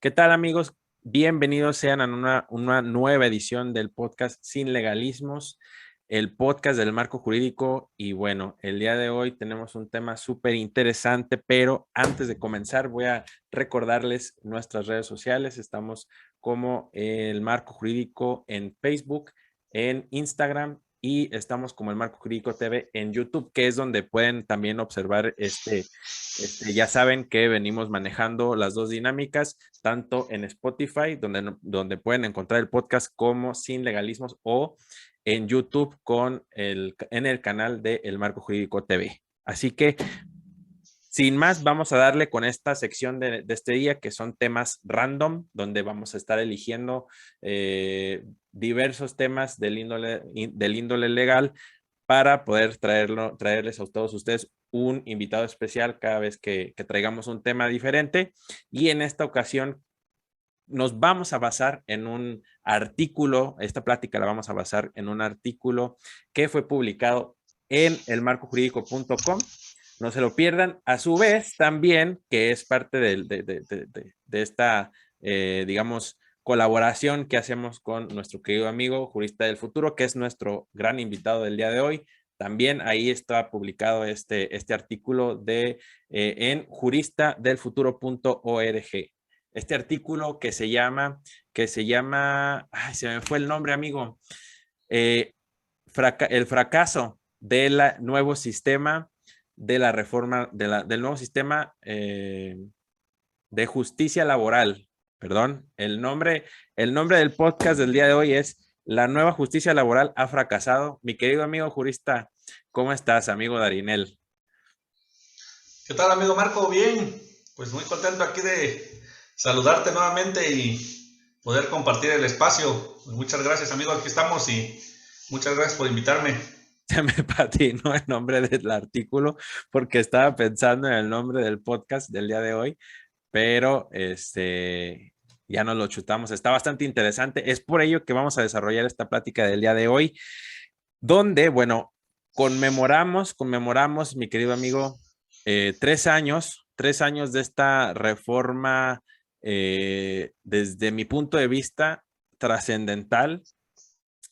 ¿Qué tal, amigos? Bienvenidos sean a una nueva edición del podcast Sin Legalismos, el podcast del marco jurídico. Y bueno, el día de hoy tenemos un tema súper interesante, pero antes de comenzar voy a recordarles nuestras redes sociales. Estamos como el marco jurídico en Facebook, en Instagram y estamos como el Marco Jurídico TV en YouTube, que es donde pueden también observar ya saben que venimos manejando las dos dinámicas, tanto en Spotify, donde pueden encontrar el podcast como Sin Legalismos, o en YouTube en el canal de El Marco Jurídico TV. Así que, sin más, vamos a darle con esta sección de este día, que son temas random, donde vamos a estar eligiendo diversos temas del índole legal para poder traerles a todos ustedes un invitado especial cada vez que traigamos un tema diferente. Y en esta ocasión nos vamos a basar en un artículo, esta plática la vamos a basar en un artículo que fue publicado en elmarcojurídico.com. No se lo pierdan. A su vez, también, que es parte de esta, digamos, colaboración que hacemos con nuestro querido amigo Jurista del Futuro, que es nuestro gran invitado del día de hoy. También ahí está publicado este artículo en juristadelfuturo.org. Este artículo ay, se me fue el nombre, amigo, eh, el fracaso del nuevo sistema de la reforma, del nuevo sistema de justicia laboral. Perdón, el nombre del podcast del día de hoy es La nueva justicia laboral ha fracasado. Mi querido amigo jurista, ¿cómo estás, amigo Darinel? ¿Qué tal, amigo Marco? Bien, pues muy contento aquí de saludarte nuevamente y poder compartir el espacio. Pues muchas gracias, amigo, aquí estamos y muchas gracias por invitarme. Se me patinó el nombre del artículo porque estaba pensando en el nombre del podcast del día de hoy, pero ya nos lo chutamos. Está bastante interesante. Es por ello que vamos a desarrollar esta plática del día de hoy, donde, bueno, conmemoramos, mi querido amigo, 3 años de esta reforma, desde mi punto de vista, trascendental,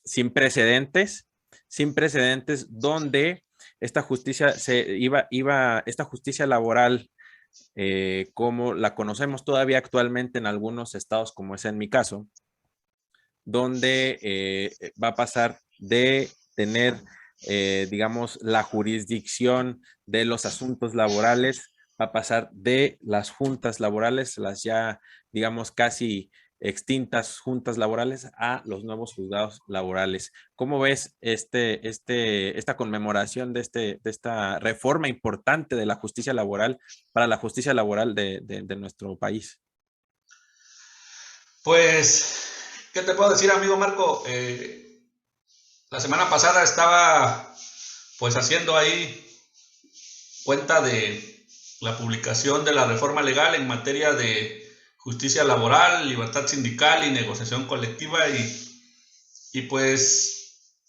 sin precedentes, sin precedentes, donde esta justicia esta justicia laboral, como la conocemos todavía actualmente en algunos estados, como es en mi caso, donde va a pasar de tener, digamos, la jurisdicción de los asuntos laborales, va a pasar de las juntas laborales, las ya, digamos, casi extintas juntas laborales, a los nuevos juzgados laborales. ¿Cómo ves esta conmemoración de esta reforma importante de la justicia laboral para la justicia laboral de nuestro país? Pues, ¿qué te puedo decir, amigo Marco? La semana pasada estaba pues haciendo ahí cuenta de la publicación de la reforma legal en materia de justicia laboral, libertad sindical y negociación colectiva y pues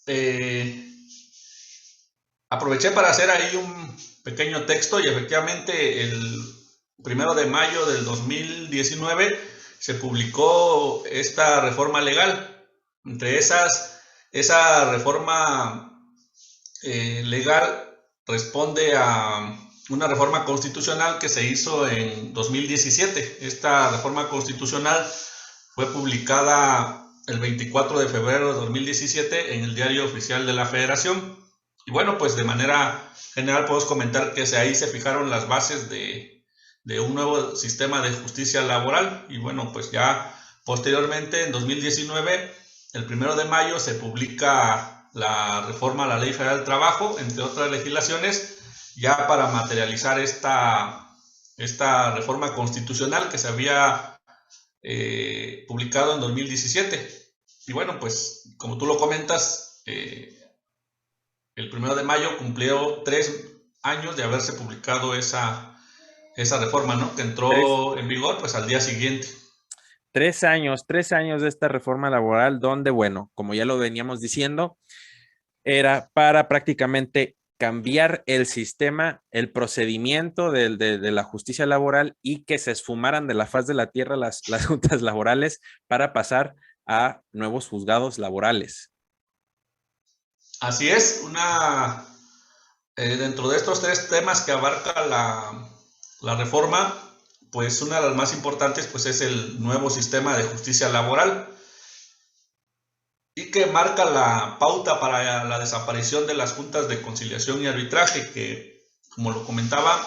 aproveché para hacer ahí un pequeño texto y efectivamente el 1 de mayo del 2019 se publicó esta reforma legal. Entre esa reforma legal responde a una reforma constitucional que se hizo en 2017. Esta reforma constitucional fue publicada el 24 de febrero de 2017 en el Diario Oficial de la Federación. Y bueno, pues de manera general podemos comentar que ahí se fijaron las bases de un nuevo sistema de justicia laboral. Y bueno, pues ya posteriormente, en 2019, el 1 de mayo, se publica la reforma a la Ley Federal del Trabajo, entre otras legislaciones, ya para materializar esta reforma constitucional que se había publicado en 2017. Y bueno, pues como tú lo comentas, el 1 de mayo cumplió 3 años de haberse publicado esa reforma, ¿no? Que Tres, entró en vigor pues al día siguiente. 3 años de esta reforma laboral, donde, bueno, como ya lo veníamos diciendo, era para prácticamente cambiar el sistema, el procedimiento de la justicia laboral y que se esfumaran de la faz de la tierra las juntas laborales para pasar a nuevos juzgados laborales. Así es, dentro de estos tres temas que abarca la reforma, pues una de las más importantes pues es el nuevo sistema de justicia laboral y que marca la pauta para la desaparición de las juntas de conciliación y arbitraje, que como lo comentaba,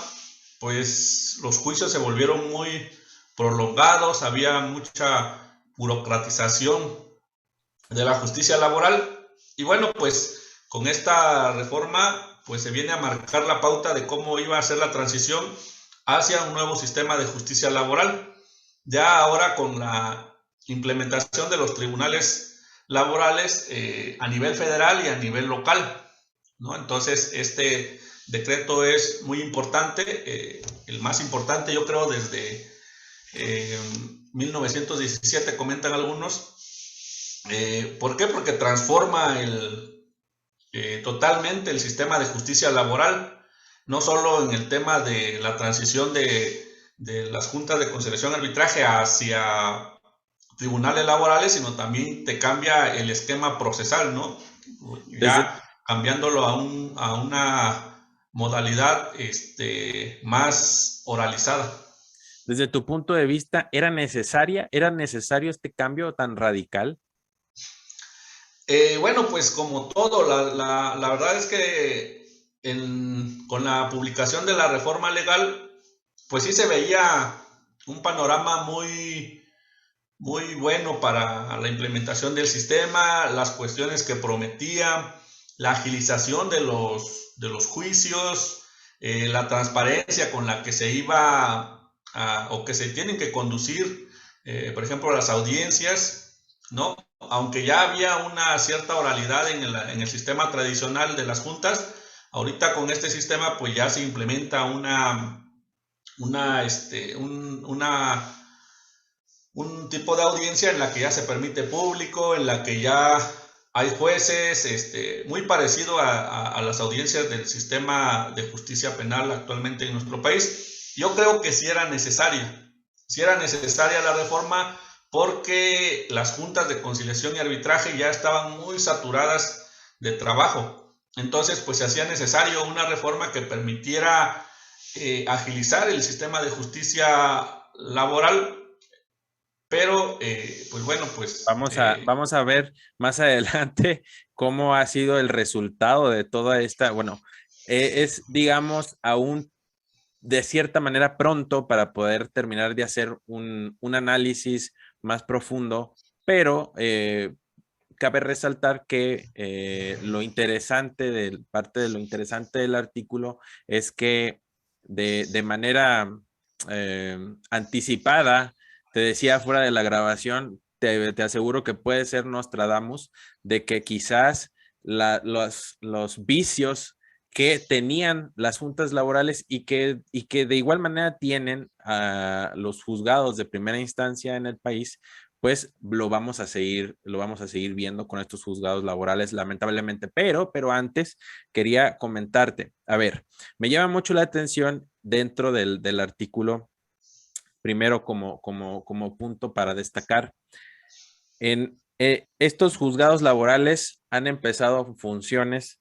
pues los juicios se volvieron muy prolongados, había mucha burocratización de la justicia laboral y bueno, pues con esta reforma pues se viene a marcar la pauta de cómo iba a ser la transición hacia un nuevo sistema de justicia laboral, ya ahora con la implementación de los tribunales laborales a nivel federal y a nivel local, ¿no? Entonces, este decreto es muy importante, el más importante yo creo desde 1917, comentan algunos. ¿Por qué? Porque transforma totalmente el sistema de justicia laboral, no solo en el tema de la transición de las juntas de conciliación y arbitraje hacia tribunales laborales, sino también te cambia el esquema procesal, ¿no? Desde, Ya cambiándolo a una modalidad más oralizada. desde tu punto de vista, ¿era necesario este cambio tan radical? Bueno, pues como todo, la verdad es que con la publicación de la reforma legal, pues sí se veía un panorama muy bueno para la implementación del sistema, las cuestiones que prometía, la agilización de los juicios, la transparencia con la que se iba o que se tienen que conducir, por ejemplo, las audiencias, ¿no? Aunque ya había una cierta oralidad en el sistema tradicional de las juntas, ahorita con este sistema pues ya se implementa un tipo de audiencia en la que ya se permite público, en la que ya hay jueces, muy parecido a las audiencias del sistema de justicia penal actualmente en nuestro país. Yo creo que sí era necesaria la reforma porque las juntas de conciliación y arbitraje ya estaban muy saturadas de trabajo. Entonces, pues se hacía necesario una reforma que permitiera agilizar el sistema de justicia laboral, pero, pues bueno, pues... Vamos a ver más adelante cómo ha sido el resultado de toda esta, bueno, es, digamos, aún de cierta manera pronto para poder terminar de hacer un análisis más profundo, pero cabe resaltar que parte de lo interesante del artículo es que de manera anticipada, te decía fuera de la grabación, te aseguro que puede ser Nostradamus, de que quizás los vicios que tenían las juntas laborales y que de igual manera tienen a los juzgados de primera instancia en el país, pues lo vamos a seguir viendo con estos juzgados laborales, lamentablemente. Pero antes quería comentarte, a ver, me llama mucho la atención dentro del artículo, primero como punto para destacar, en estos juzgados laborales han empezado funciones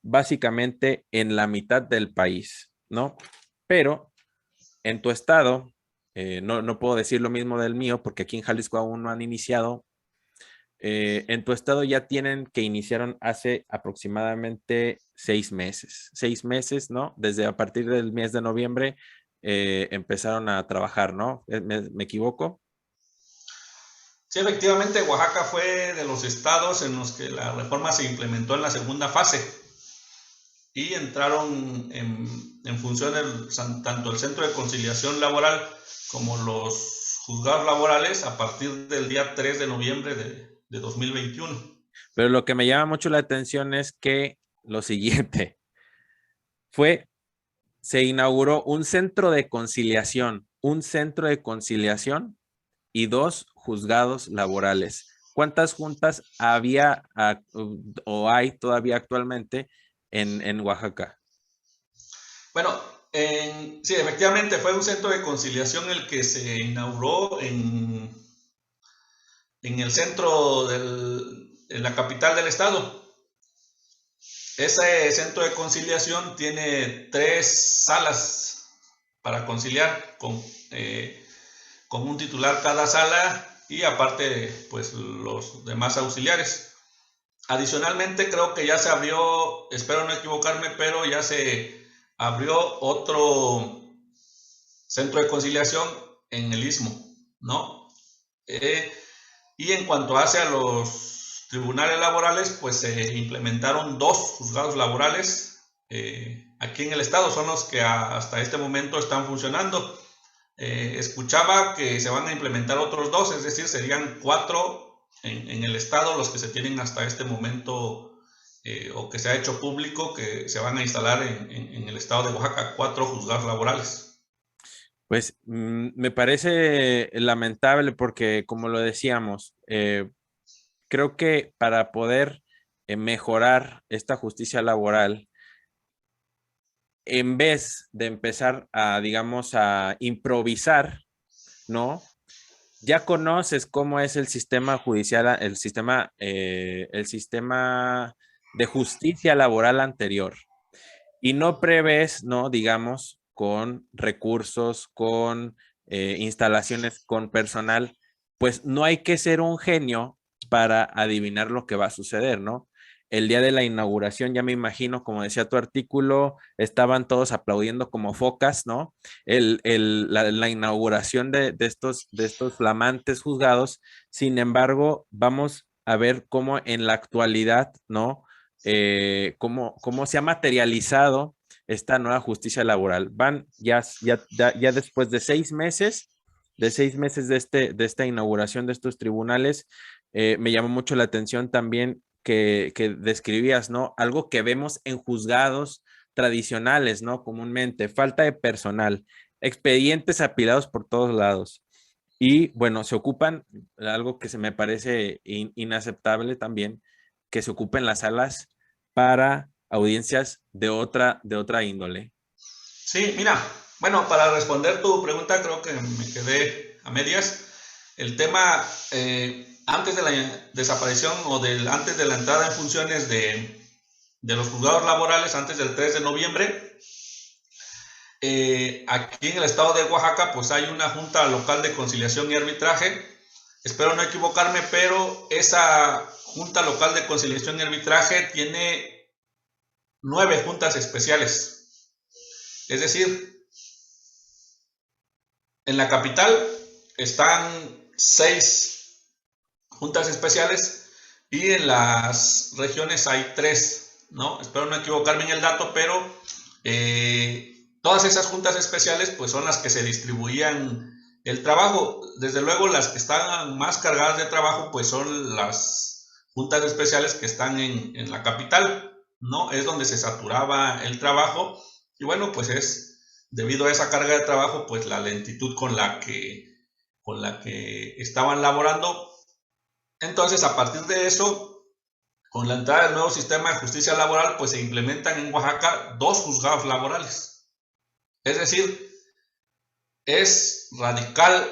básicamente en la mitad del país, ¿no? Pero en tu estado, no puedo decir lo mismo del mío porque aquí en Jalisco aún no han iniciado. En tu estado ya tienen que iniciaron hace aproximadamente 6 meses, ¿no? Desde a partir del mes de noviembre empezaron a trabajar, ¿no? ¿Me equivoco? Sí, efectivamente, Oaxaca fue de los estados en los que la reforma se implementó en la segunda fase y entraron en función tanto el Centro de Conciliación Laboral como los juzgados laborales a partir del día 3 de noviembre de 2021. Pero lo que me llama mucho la atención es que lo siguiente fue se inauguró un centro de conciliación y 2 juzgados laborales. ¿Cuántas juntas había o hay todavía actualmente en Oaxaca. Bueno, sí, efectivamente fue un centro de conciliación el que se inauguró en el centro en la capital del estado. Ese centro de conciliación tiene 3 salas para conciliar con un titular cada sala y aparte pues los demás auxiliares. Adicionalmente creo que ya se abrió, espero no equivocarme, pero ya se abrió otro centro de conciliación en el Istmo, ¿no? Y en cuanto hace a los tribunales laborales, pues se implementaron 2 juzgados laborales aquí en el estado, son los que hasta este momento están funcionando. Escuchaba que se van a implementar otros 2, es decir, serían 4 en el estado los que se tienen hasta este momento o que se ha hecho público que se van a instalar en el estado de Oaxaca, 4 juzgados laborales. Pues me parece lamentable porque, como lo decíamos, creo que para poder mejorar esta justicia laboral, en vez de empezar a, digamos, a improvisar, ¿no? Ya conoces cómo es el sistema judicial, el sistema de justicia laboral anterior y no prevés, ¿no? Digamos, con recursos, con instalaciones, con personal, pues no hay que ser un genio para adivinar lo que va a suceder, ¿no? El día de la inauguración, ya me imagino, como decía tu artículo, estaban todos aplaudiendo como focas, ¿no? La inauguración de estos flamantes juzgados. Sin embargo, vamos a ver cómo en la actualidad, ¿no? Cómo se ha materializado esta nueva justicia laboral. Van ya después de 6 meses de esta inauguración de estos tribunales, me llamó mucho la atención también que describías, ¿no? Algo que vemos en juzgados tradicionales, ¿no? Comúnmente, falta de personal, expedientes apilados por todos lados. Y bueno, se ocupan, algo que se me parece inaceptable también, que se ocupen las salas para audiencias de otra índole. Sí, mira, bueno, para responder tu pregunta, creo que me quedé a medias. El tema, antes de la desaparición o antes de la entrada en funciones de los juzgados laborales, antes del 3 de noviembre, aquí en el estado de Oaxaca, pues hay una Junta Local de Conciliación y Arbitraje. Espero no equivocarme, pero esa Junta Local de Conciliación y Arbitraje tiene 9 juntas especiales. Es decir, en la capital están 6 juntas especiales y en las regiones hay 3, ¿no? Espero no equivocarme en el dato, pero todas esas juntas especiales pues son las que se distribuían el trabajo. Desde luego las que están más cargadas de trabajo pues son las juntas especiales que están en la capital, ¿no? Es donde se saturaba el trabajo y bueno, pues es debido a esa carga de trabajo pues la lentitud con la que estaban laborando. Entonces, a partir de eso, con la entrada del nuevo sistema de justicia laboral, pues se implementan en Oaxaca 2 juzgados laborales. Es decir, es radical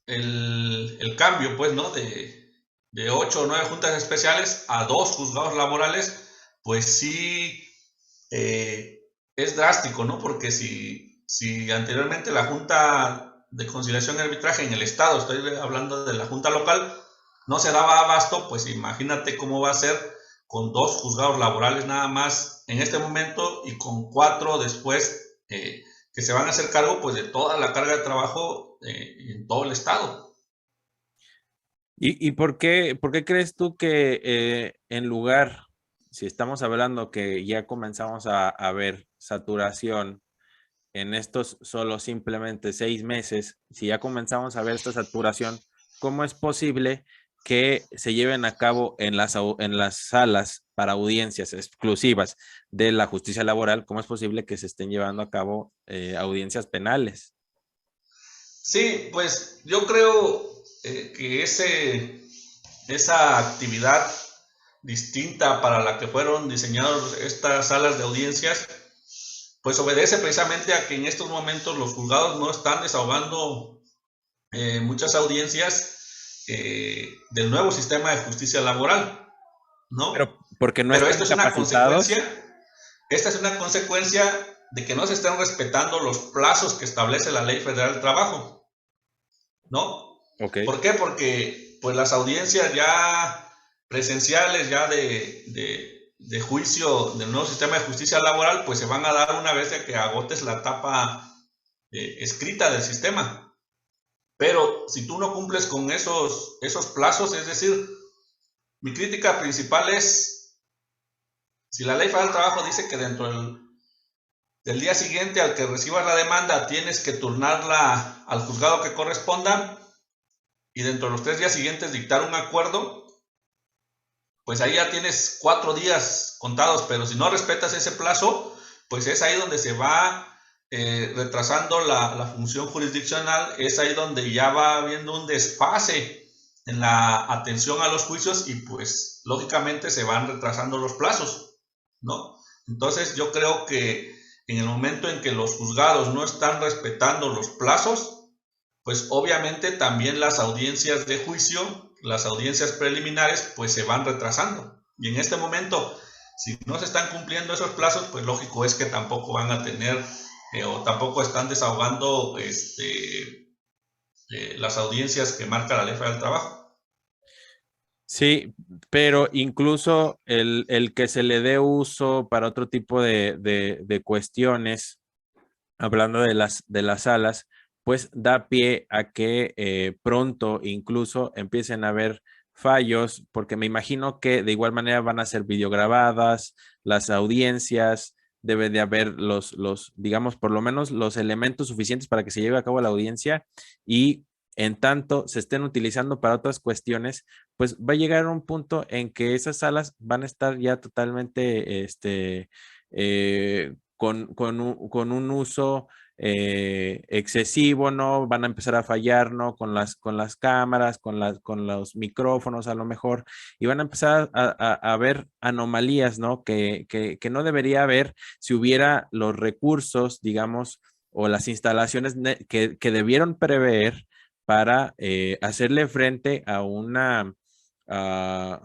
el cambio, pues, ¿no? De 8 o 9 juntas especiales a 2 juzgados laborales, pues sí es drástico, ¿no? Porque si anteriormente la Junta de Conciliación y Arbitraje en el Estado, estoy hablando de la Junta Local, no se daba abasto, pues imagínate cómo va a ser con 2 juzgados laborales nada más en este momento y con 4 después que se van a hacer cargo pues de toda la carga de trabajo en todo el Estado. ¿Y por qué crees tú que en lugar, si estamos hablando que ya comenzamos a ver saturación en estos solo simplemente 6 meses, si ya comenzamos a ver esta saturación, ¿cómo es posible que se lleven a cabo en las salas para audiencias exclusivas de la justicia laboral? ¿Cómo es posible que se estén llevando a cabo audiencias penales? Sí, pues yo creo que esa actividad distinta para la que fueron diseñadas estas salas de audiencias, pues obedece precisamente a que en estos momentos los juzgados no están desahogando muchas audiencias del nuevo sistema de justicia laboral, ¿no? Pero porque no Pero están capacitados. esta es una consecuencia de que no se están respetando los plazos que establece la Ley Federal del Trabajo, ¿no? Ok. ¿Por qué? Porque pues las audiencias ya presenciales, ya de juicio del nuevo sistema de justicia laboral, pues se van a dar una vez de que agotes la etapa escrita del sistema. Pero si tú no cumples con esos plazos, es decir, mi crítica principal es, si la Ley Federal del Trabajo dice que dentro del día siguiente al que recibas la demanda tienes que turnarla al juzgado que corresponda y dentro de los 3 días siguientes dictar un acuerdo, pues ahí ya tienes 4 días contados, pero si no respetas ese plazo, pues es ahí donde se va retrasando la función jurisdiccional, es ahí donde ya va habiendo un desfase en la atención a los juicios y pues lógicamente se van retrasando los plazos, ¿no? Entonces yo creo que en el momento en que los juzgados no están respetando los plazos, pues obviamente también las audiencias de juicio, las audiencias preliminares, pues se van retrasando. Y en este momento, si no se están cumpliendo esos plazos, pues lógico es que tampoco van a tener o tampoco están desahogando las audiencias que marca la Ley Federal del Trabajo. Sí, pero incluso el que se le dé uso para otro tipo de cuestiones, hablando de las salas, pues da pie a que pronto incluso empiecen a haber fallos, porque me imagino que de igual manera van a ser videograbadas las audiencias, debe de haber digamos, por lo menos los elementos suficientes para que se lleve a cabo la audiencia y en tanto se estén utilizando para otras cuestiones, pues va a llegar un punto en que esas salas van a estar ya totalmente, con un uso excesivo, ¿no? Van a empezar a fallar, ¿no? Con las cámaras, con los micrófonos a lo mejor, y van a empezar a ver anomalías, ¿no? Que no debería haber si hubiera los recursos, digamos, o las instalaciones que debieron prever para hacerle frente a a,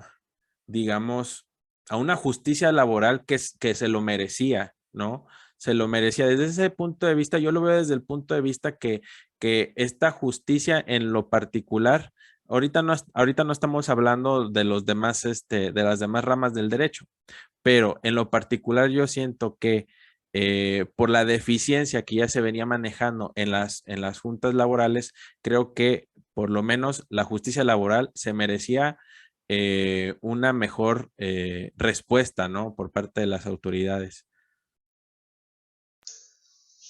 digamos, a una justicia laboral que se lo merecía, ¿no? Se lo merecía. Desde ese punto de vista, yo lo veo desde el punto de vista que esta justicia en lo particular, ahorita no estamos hablando de los demás, de las demás ramas del derecho, pero en lo particular yo siento que por la deficiencia que ya se venía manejando en las juntas laborales, creo que por lo menos la justicia laboral se merecía una mejor respuesta, ¿no? Por parte de las autoridades.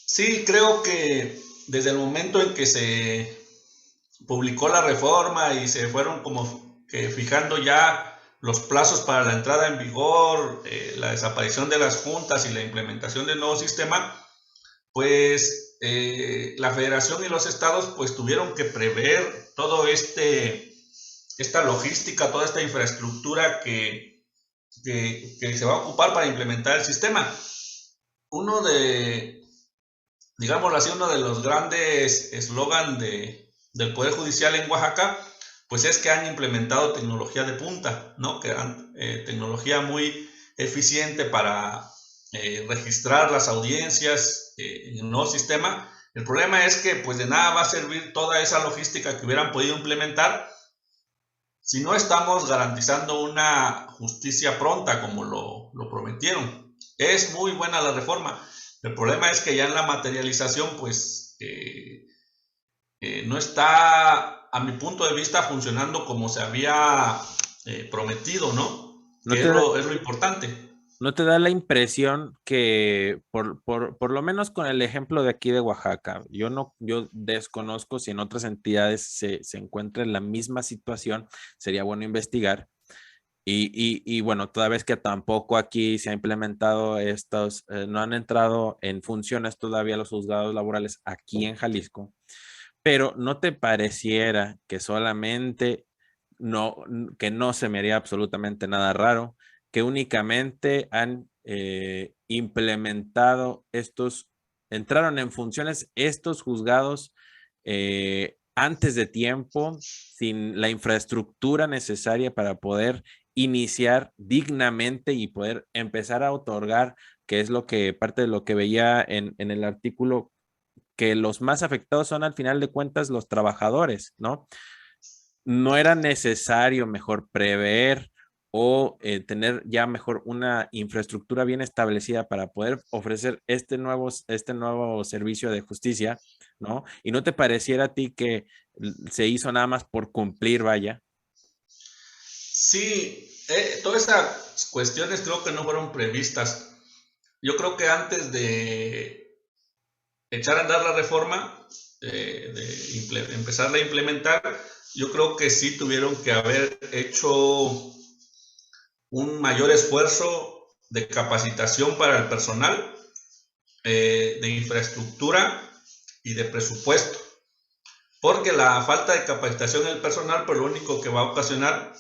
Sí, creo que desde el momento en que se publicó la reforma y se fueron como que fijando ya los plazos para la entrada en vigor, la desaparición de las juntas y la implementación del nuevo sistema, pues la federación y los estados pues tuvieron que prever todo esta logística, toda esta infraestructura que se va a ocupar para implementar el sistema. Uno digámoslo así, uno de los grandes eslogan del Poder Judicial en Oaxaca, pues es que han implementado tecnología de punta, ¿no? Que han tecnología muy eficiente para registrar las audiencias en el nuevo sistema. El problema es que pues de nada va a servir toda esa logística que hubieran podido implementar si no estamos garantizando una justicia pronta como lo prometieron. Es muy buena la reforma. El problema es que ya en la materialización pues no está, a mi punto de vista, funcionando como se había prometido, ¿no? ¿No Que te da, es lo importante. no te da la impresión que, por lo menos con el ejemplo de aquí de Oaxaca, yo desconozco si en otras entidades se encuentra en la misma situación, sería bueno investigar. Y bueno, toda vez que tampoco aquí se ha implementado estos, no han entrado en funciones todavía los juzgados laborales aquí en Jalisco, pero ¿no te pareciera que solamente que no se me haría absolutamente nada raro, que únicamente han implementado entraron en funciones estos juzgados antes de tiempo, sin la infraestructura necesaria para poder iniciar dignamente y poder empezar a otorgar, que es parte de lo que veía en el artículo, que los más afectados son al final de cuentas los trabajadores, ¿no? No era necesario mejor prever o tener ya mejor una infraestructura bien establecida para poder ofrecer este nuevo servicio de justicia, ¿no? Y no te pareciera a ti que se hizo nada más por cumplir, vaya. Sí, todas esas cuestiones creo que no fueron previstas. Yo creo que antes de echar a andar la reforma, empezarla a implementar, yo creo que sí tuvieron que haber hecho un mayor esfuerzo de capacitación para el personal, de infraestructura y de presupuesto. Porque la falta de capacitación del personal, pues lo único que va a ocasionar,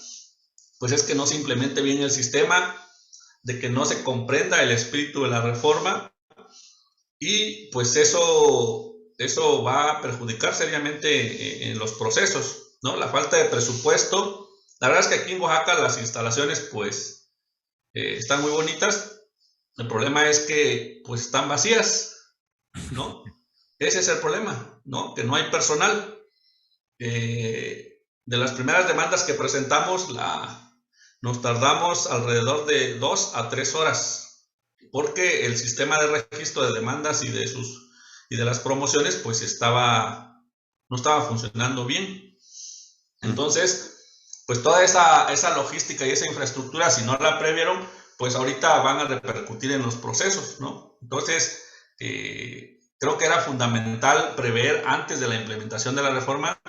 pues es que no se implemente bien el sistema, de que no se comprenda el espíritu de la reforma, y pues eso va a perjudicar seriamente en los procesos, ¿no? La falta de presupuesto. La verdad es que aquí en Oaxaca las instalaciones pues están muy bonitas. El problema es que pues están vacías, ¿no? Ese es el problema, ¿no? Que no hay personal. De las primeras demandas que presentamos, nos tardamos alrededor de 2 a 3 horas, porque el sistema de registro de demandas y de las promociones pues no estaba funcionando bien. Entonces, pues toda esa logística y esa infraestructura, si no la previeron, pues ahorita van a repercutir en los procesos, ¿no? Entonces, creo que era fundamental prever antes de la implementación de la reforma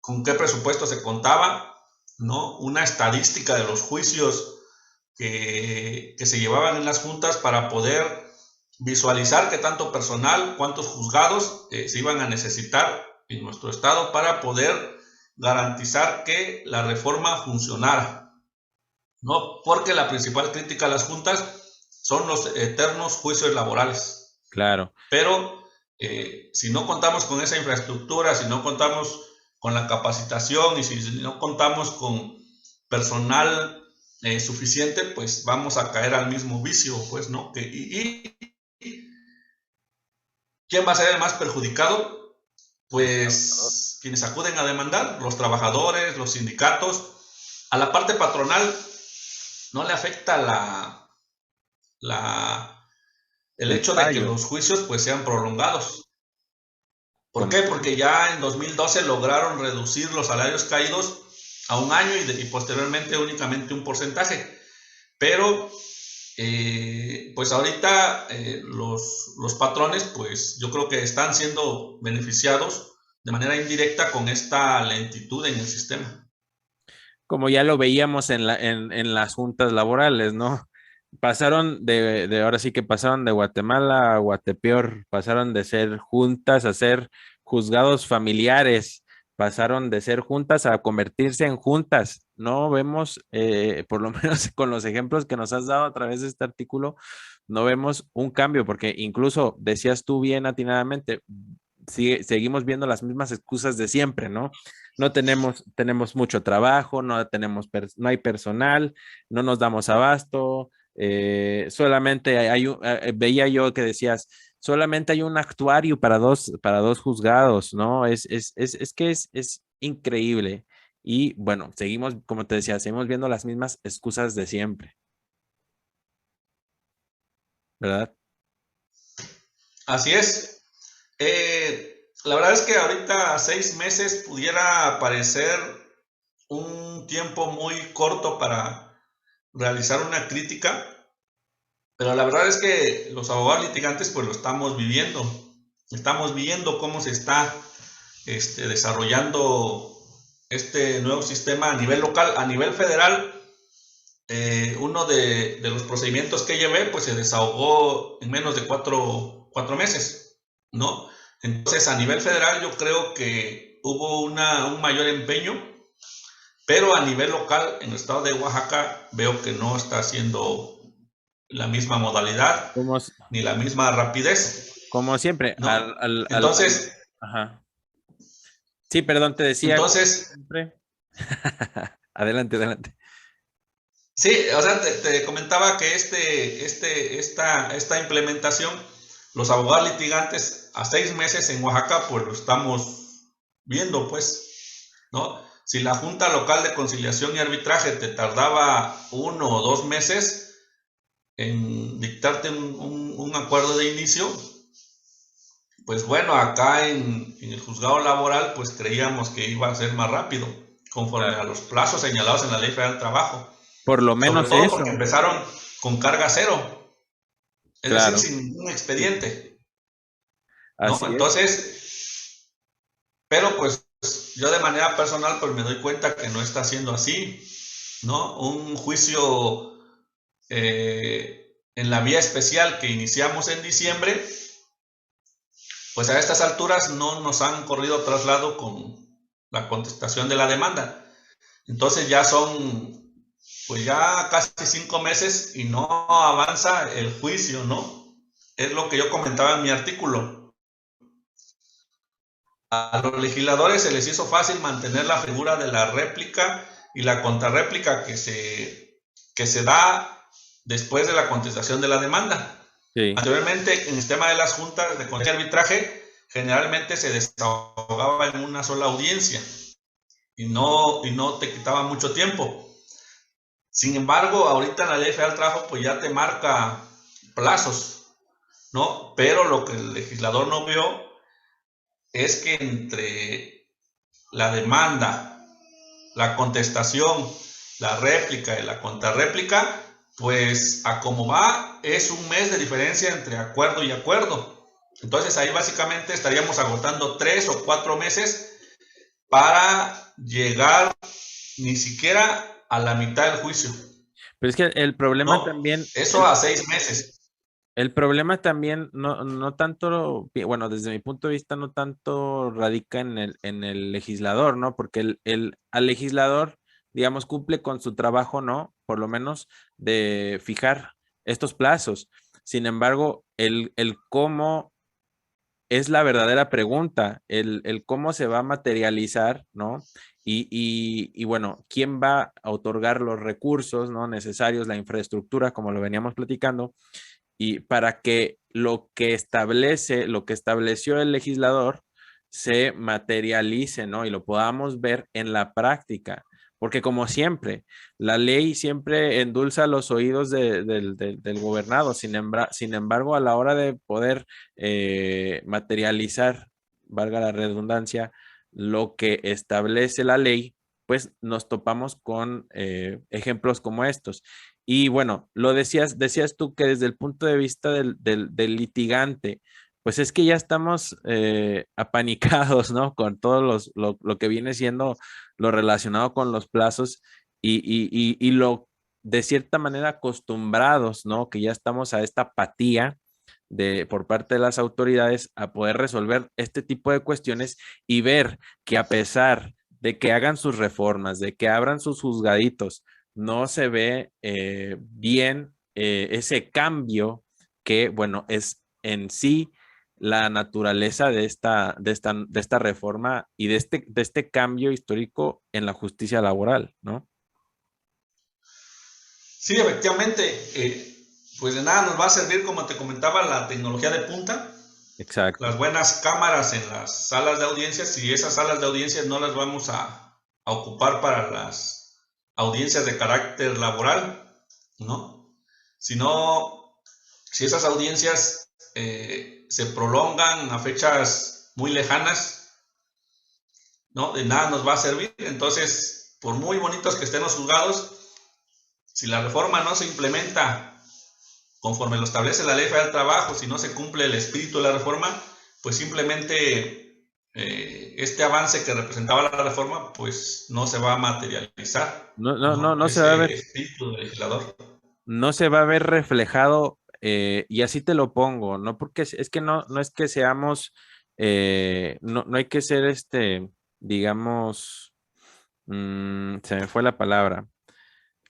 con qué presupuesto se contaba, ¿no? Una estadística de los juicios que se llevaban en las juntas para poder visualizar qué tanto personal, cuántos juzgados se iban a necesitar en nuestro estado para poder garantizar que la reforma funcionara, ¿no? Porque la principal crítica a las juntas son los eternos juicios laborales. Claro. Pero si no contamos con esa infraestructura, si no contamos con la capacitación y si no contamos con personal suficiente, pues vamos a caer al mismo vicio, pues, ¿no? ¿Quién va a ser el más perjudicado? Pues quienes acuden a demandar, los trabajadores, los sindicatos. A la parte patronal no le afecta el hecho de que los juicios pues sean prolongados. ¿Por qué? Porque ya en 2012 lograron reducir los salarios caídos a 1 año y posteriormente únicamente un porcentaje. Pero pues ahorita los patrones pues yo creo que están siendo beneficiados de manera indirecta con esta lentitud en el sistema. Como ya lo veíamos en las juntas laborales, ¿no? Ahora sí que pasaron de Guatemala a Guatepeor, pasaron de ser juntas a ser juzgados familiares, pasaron de ser juntas a convertirse en juntas. No vemos, por lo menos con los ejemplos que nos has dado a través de este artículo, no vemos un cambio, porque incluso decías tú bien atinadamente, seguimos viendo las mismas excusas de siempre, ¿no? No tenemos mucho trabajo, no hay personal, no nos damos abasto, solamente veía yo que decías, solamente hay un actuario para dos juzgados, ¿no? Es que es increíble. Y bueno, seguimos, como te decía, seguimos viendo las mismas excusas de siempre, ¿verdad? Así es. La verdad es que ahorita 6 meses pudiera parecer un tiempo muy corto para realizar una crítica, pero la verdad es que los abogados litigantes pues lo estamos viviendo. Estamos viendo cómo se está desarrollando este nuevo sistema a nivel local. A nivel federal, uno de los procedimientos que llevé pues se desahogó en menos de 4 meses, ¿no? Entonces, a nivel federal yo creo que hubo un mayor empeño, pero a nivel local, en el estado de Oaxaca, veo que no está haciendo la misma modalidad Como, ni la misma rapidez, como siempre, ¿no? Entonces, ajá. Sí, perdón, te decía, como entonces, siempre. Adelante, adelante. sí, o sea, te comentaba que esta implementación, los abogados litigantes a 6 meses en Oaxaca, pues lo estamos viendo, pues, ¿no? Si la Junta Local de Conciliación y Arbitraje te tardaba 1 o 2 meses en dictarte un acuerdo de inicio, pues bueno, acá en el juzgado laboral, pues creíamos que iba a ser más rápido, conforme a Claro. los plazos señalados en la Ley Federal del Trabajo. Por lo Sobre menos todo porque eso. empezaron con carga cero, es decir, Claro. sin ningún Sí, expediente, ¿no? así es. Entonces, pero pues yo de manera personal pues me doy cuenta que no está siendo así, ¿no? Un juicio en la vía especial que iniciamos en diciembre, pues a estas alturas no nos han corrido traslado con la contestación de la demanda. Entonces ya son pues ya casi 5 meses y no avanza el juicio, ¿no? Es lo que yo comentaba en mi artículo. A los legisladores se les hizo fácil mantener la figura de la réplica y la contrarréplica que se da después de la contestación de la demanda. Sí. Anteriormente, en el tema de las juntas de conciliación y arbitraje, generalmente se desahogaba en una sola audiencia y no te quitaba mucho tiempo. Sin embargo, ahorita en la Ley Federal del Trabajo pues ya te marca plazos, ¿no? Pero lo que el legislador no vio es que entre la demanda, la contestación, la réplica y la contrarréplica, pues a como va es un mes de diferencia entre acuerdo y acuerdo. Entonces ahí básicamente estaríamos agotando 3 o 4 meses para llegar ni siquiera a la mitad del juicio, Pero es que el problema ¿no? también, Eso a 6 meses. el problema también no tanto, bueno, desde mi punto de vista, no tanto radica en el legislador, ¿no? Porque al legislador, digamos, cumple con su trabajo, ¿no? Por lo menos de fijar estos plazos. Sin embargo, el cómo es la verdadera pregunta, el cómo se va a materializar, ¿no? Y bueno, ¿quién va a otorgar los recursos, ¿no? necesarios, la infraestructura, como lo veníamos platicando, y para que lo que estableció el legislador se materialice, ¿no? Y lo podamos ver en la práctica. Porque como siempre, la ley siempre endulza los oídos del gobernado. Sin embargo, a la hora de poder materializar, valga la redundancia, lo que establece la ley, pues nos topamos con ejemplos como estos. Y bueno, decías tú que desde el punto de vista del litigante, pues es que ya estamos apanicados, ¿no? Con todo lo que viene siendo lo relacionado con los plazos y lo de cierta manera acostumbrados, ¿no? Que ya estamos a esta apatía por parte de las autoridades a poder resolver este tipo de cuestiones y ver que a pesar de que hagan sus reformas, de que abran sus juzgaditos, no se ve bien ese cambio que, bueno, es en sí la naturaleza de esta reforma y de este cambio histórico en la justicia laboral, ¿no? Sí, efectivamente, pues de nada nos va a servir, como te comentaba, la tecnología de punta, las Exacto. buenas cámaras en las salas de audiencias, y esas salas de audiencias no las vamos a ocupar para las audiencias de carácter laboral, ¿no? Sino, si esas audiencias se prolongan a fechas muy lejanas, ¿no? De nada nos va a servir. Entonces, por muy bonitos que estén los juzgados, si la reforma no se implementa conforme lo establece la Ley Federal del Trabajo, si no se cumple el espíritu de la reforma, pues simplemente este avance que representaba la reforma, pues no se va a materializar, No, no, no, ¿no? no se va a Ese ver, espíritu del legislador. no se va a ver reflejado, y así te lo pongo, no porque es que no es que seamos, no hay que ser digamos, se me fue la palabra,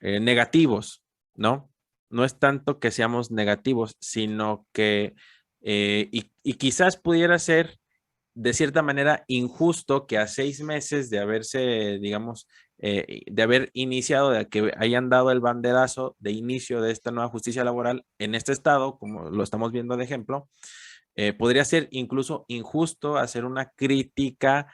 negativos, ¿no? No es tanto que seamos negativos, sino que, y quizás pudiera ser de cierta manera injusto que a 6 meses de haberse, digamos, de haber iniciado, de que hayan dado el banderazo de inicio de esta nueva justicia laboral en este estado, como lo estamos viendo de ejemplo, podría ser incluso injusto hacer una crítica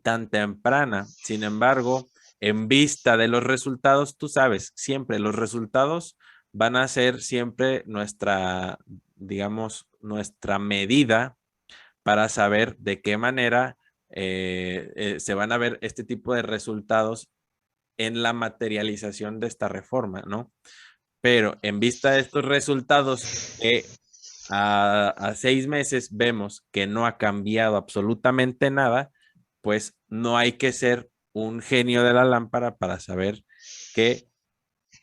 tan temprana. Sin embargo, en vista de los resultados, tú sabes, siempre los resultados van a ser siempre nuestra, digamos, nuestra medida para saber de qué manera se van a ver este tipo de resultados en la materialización de esta reforma, ¿no? Pero en vista de estos resultados, a 6 meses vemos que no ha cambiado absolutamente nada, pues no hay que ser un genio de la lámpara para saber que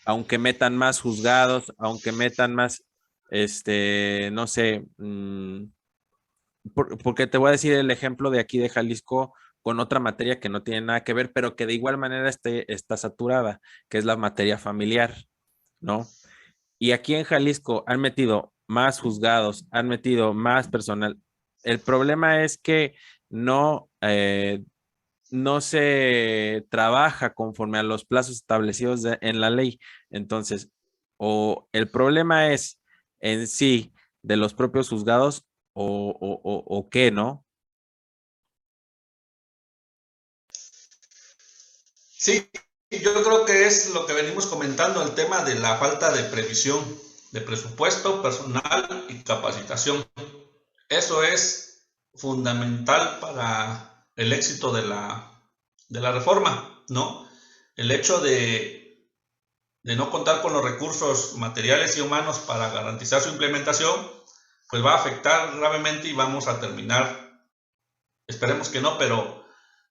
aunque metan más juzgados, aunque metan más, no sé, porque te voy a decir el ejemplo de aquí de Jalisco con otra materia que no tiene nada que ver, pero que de igual manera está saturada, que es la materia familiar, ¿no? Y aquí en Jalisco han metido más juzgados, han metido más personal. El problema es que no, no se trabaja conforme a los plazos establecidos en la ley. Entonces, o el problema es en sí de los propios juzgados o qué, ¿no? Sí, yo creo que es lo que venimos comentando, el tema de la falta de previsión, de presupuesto, personal y capacitación. Eso es fundamental para el éxito de la reforma, ¿no? El hecho de no contar con los recursos materiales y humanos para garantizar su implementación, pues va a afectar gravemente y vamos a terminar, esperemos que no, pero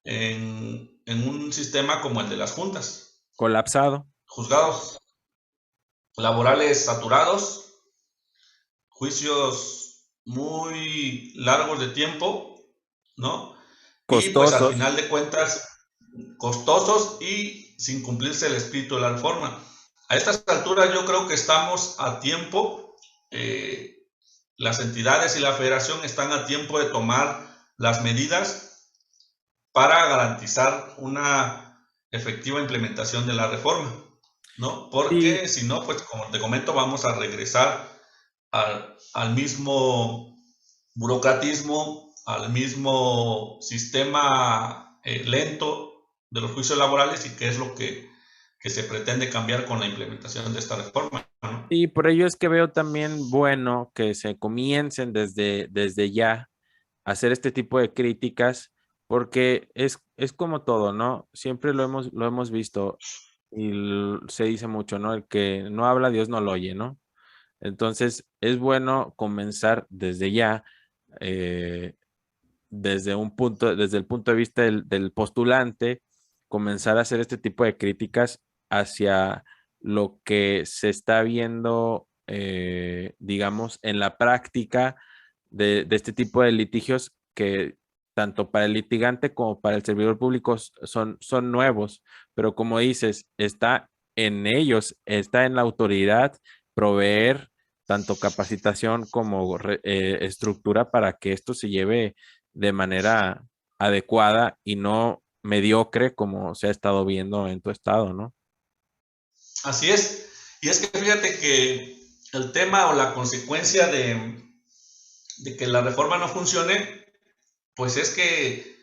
en un sistema como el de las juntas. Colapsado. Juzgados laborales saturados, juicios muy largos de tiempo, ¿no? Y pues al Costosos. final de cuentas, costosos y sin cumplirse el espíritu de la reforma. A estas alturas yo creo que estamos a tiempo, las entidades y la federación están a tiempo de tomar las medidas para garantizar una efectiva implementación de la reforma, ¿no? Sí, Porque si no, pues como te comento, vamos a regresar al mismo burocratismo, al mismo sistema lento de los juicios laborales y que es lo que se pretende cambiar con la implementación de esta reforma, ¿no? y por ello es que veo también bueno que se comiencen desde ya a hacer este tipo de críticas, porque es como todo, ¿no? Siempre lo hemos visto y se dice mucho, ¿no? El que no habla, Dios no lo oye, ¿no? Entonces, es bueno comenzar desde ya, eh, desde el punto de vista del postulante, comenzar a hacer este tipo de críticas hacia lo que se está viendo, digamos, en la práctica de este tipo de litigios que tanto para el litigante como para el servidor público son nuevos, pero como dices, está en ellos, está en la autoridad proveer tanto capacitación como estructura para que esto se lleve de manera adecuada y no mediocre como se ha estado viendo en tu estado, ¿no? Así es. Y es que fíjate que el tema o la consecuencia de que la reforma no funcione, pues es que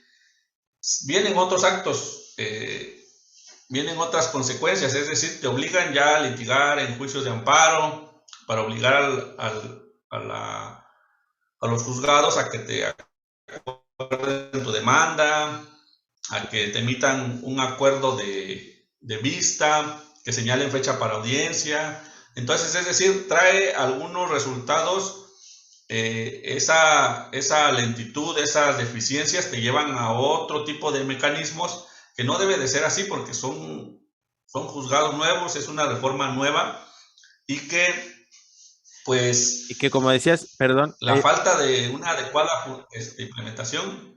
vienen otros actos, vienen otras consecuencias, es decir, te obligan ya a litigar en juicios de amparo para obligar a los juzgados a que te acuerden tu demanda, a que te emitan un acuerdo de vista, que señalen fecha para audiencia. Entonces, es decir, trae algunos resultados, esa lentitud, esas deficiencias te llevan a otro tipo de mecanismos que no debe de ser así porque son juzgados nuevos, es una reforma nueva y que pues Y que como decías, perdón, la falta de una adecuada implementación.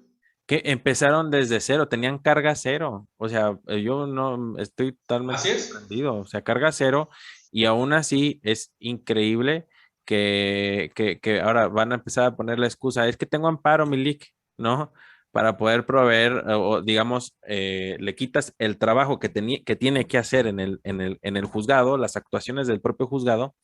Que empezaron desde cero, tenían carga cero. O sea, yo no estoy totalmente Así es. sorprendido. O sea, carga cero y aún así es increíble que ahora van a empezar a poner la excusa, es que tengo amparo, Milik, ¿no? Para poder proveer, o digamos, le quitas el trabajo que tiene que hacer en el juzgado, las actuaciones del propio juzgado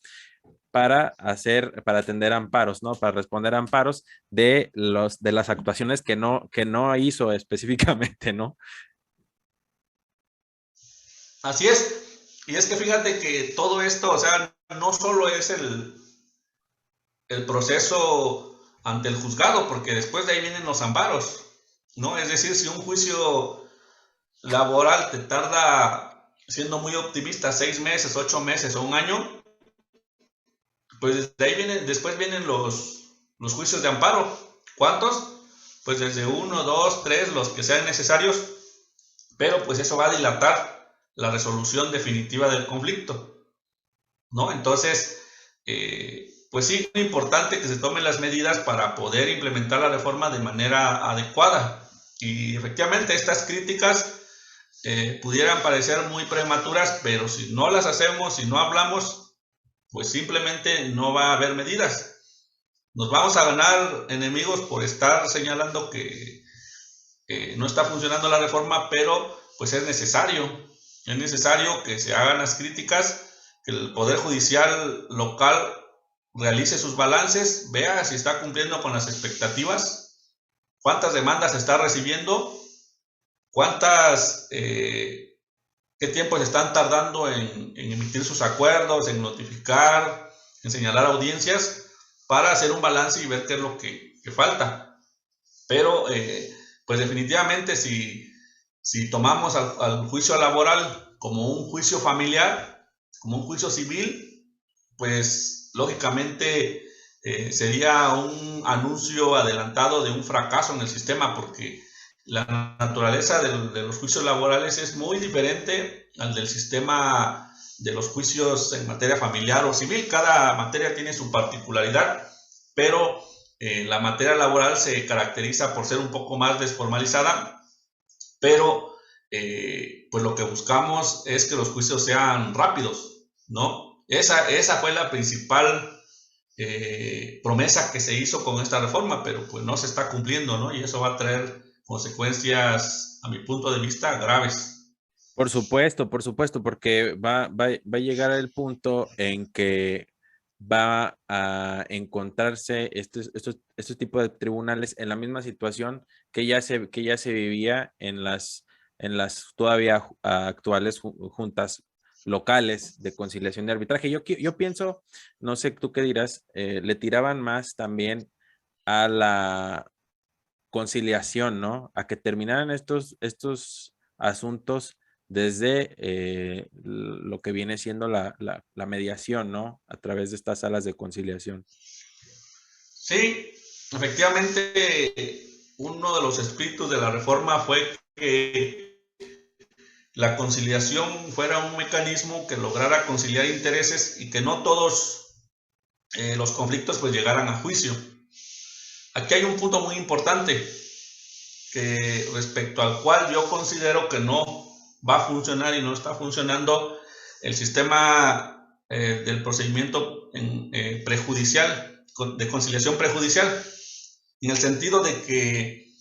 para atender amparos, ¿no? Para responder a amparos de las actuaciones que no hizo específicamente, ¿no? Así es. Y es que fíjate que todo esto, o sea, no solo es el proceso ante el juzgado, porque después de ahí vienen los amparos, ¿no? Es decir, si un juicio laboral te tarda, siendo muy optimista, 6 meses, 8 meses o un año, pues de ahí vienen, después vienen los juicios de amparo. ¿Cuántos? Pues desde uno, dos, tres, los que sean necesarios, pero pues eso va a dilatar la resolución definitiva del conflicto, ¿no? Entonces, pues sí, es importante que se tomen las medidas para poder implementar la reforma de manera adecuada. Y efectivamente estas críticas pudieran parecer muy prematuras, pero si no las hacemos, si no hablamos, pues simplemente no va a haber medidas. Nos vamos a ganar enemigos por estar señalando que no está funcionando la reforma, pero pues es necesario que se hagan las críticas, que el Poder Judicial local realice sus balances, vea si está cumpliendo con las expectativas, cuántas demandas está recibiendo, cuántas, qué tiempo se están tardando en emitir sus acuerdos, en notificar, en señalar audiencias, para hacer un balance y ver qué es lo que falta. Pero, pues definitivamente, si tomamos al juicio laboral como un juicio familiar, como un juicio civil, pues lógicamente sería un anuncio adelantado de un fracaso en el sistema, porque la naturaleza de los juicios laborales es muy diferente al del sistema de los juicios en materia familiar o civil. Cada materia tiene su particularidad, pero la materia laboral se caracteriza por ser un poco más desformalizada, pero pues lo que buscamos es que los juicios sean rápidos, ¿no? Esa fue la principal promesa que se hizo con esta reforma, pero pues no se está cumpliendo, ¿no? Y eso va a traer consecuencias, a mi punto de vista, graves. Por supuesto, porque va a llegar el punto en que va a encontrarse estos tipos de tribunales en la misma situación que ya se vivía en las todavía actuales juntas locales de conciliación y arbitraje. Yo pienso, no sé tú qué dirás, le tiraban más también a la conciliación, ¿no? A que terminaran estos asuntos desde lo que viene siendo la mediación, ¿no? A través de estas salas de conciliación. Sí, efectivamente, uno de los espíritus de la reforma fue que la conciliación fuera un mecanismo que lograra conciliar intereses y que no todos los conflictos pues llegaran a juicio. Aquí hay un punto muy importante que respecto al cual yo considero que no va a funcionar y no está funcionando el sistema del procedimiento prejudicial, de conciliación prejudicial, en el sentido de que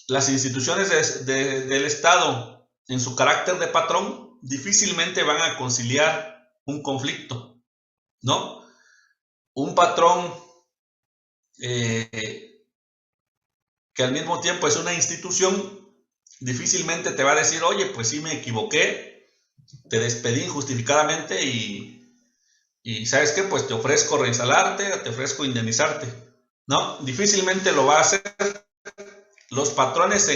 las instituciones del Estado, en su carácter de patrón, difícilmente van a conciliar un conflicto, ¿no? Un patrón que al mismo tiempo es una institución, difícilmente te va a decir, oye, pues sí me equivoqué, te despedí injustificadamente y ¿sabes qué? Pues te ofrezco reinstalarte, te ofrezco indemnizarte, ¿no? Difícilmente lo va a hacer. Los patrones